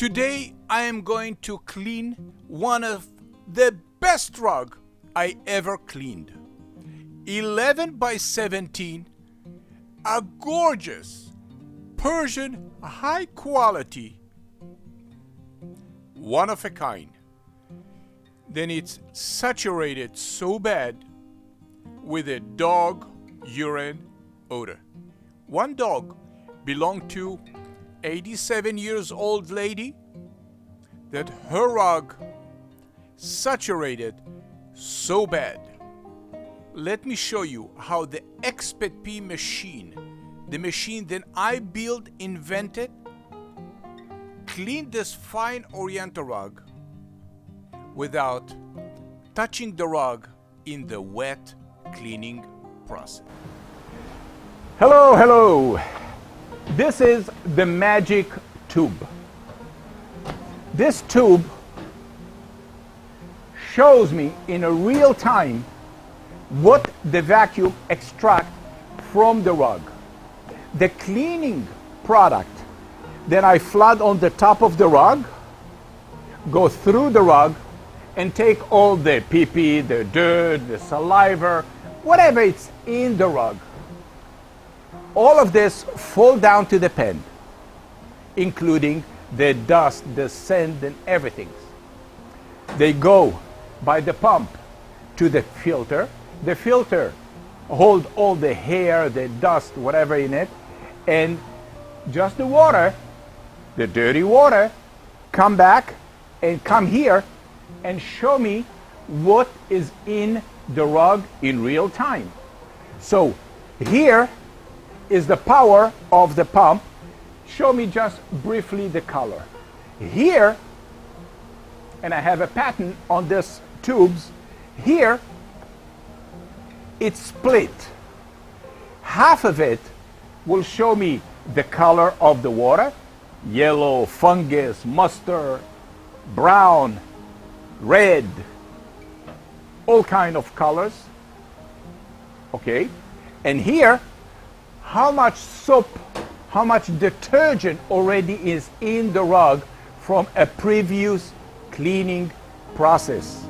Today I am going to clean one of the best rug I ever cleaned. 11 by 17, a gorgeous Persian high quality, one of a kind. Then it's saturated so bad with a dog urine odor. One dog belonged to 87 years old lady that her rug saturated so bad. Let me show you how the XpetPee machine, the machine that I built, invented, cleaned this fine Oriental rug without touching the rug in the wet cleaning process. Hello. This is the magic tube. This tube shows me in a real time what the vacuum extracts from the rug. The cleaning product that I flood on the top of the rug go through the rug and take all the pee-pee, the dirt, the saliva, whatever it's in the rug. All of this fall down to the pen, including the dust, the sand, and everything. They go by the pump to the filter. The filter holds all the hair, the dust, whatever in it, and just the water, the dirty water, come back and come here and show me what is in the rug in real time. So here is the power of the pump. Show me just briefly the color. Here, and I have a pattern on this tubes, here it's split. Half of it will show me the color of the water, yellow, fungus, mustard, brown, red, all kind of colors. Okay, and here how much soap, how much detergent already is in the rug from a previous cleaning process.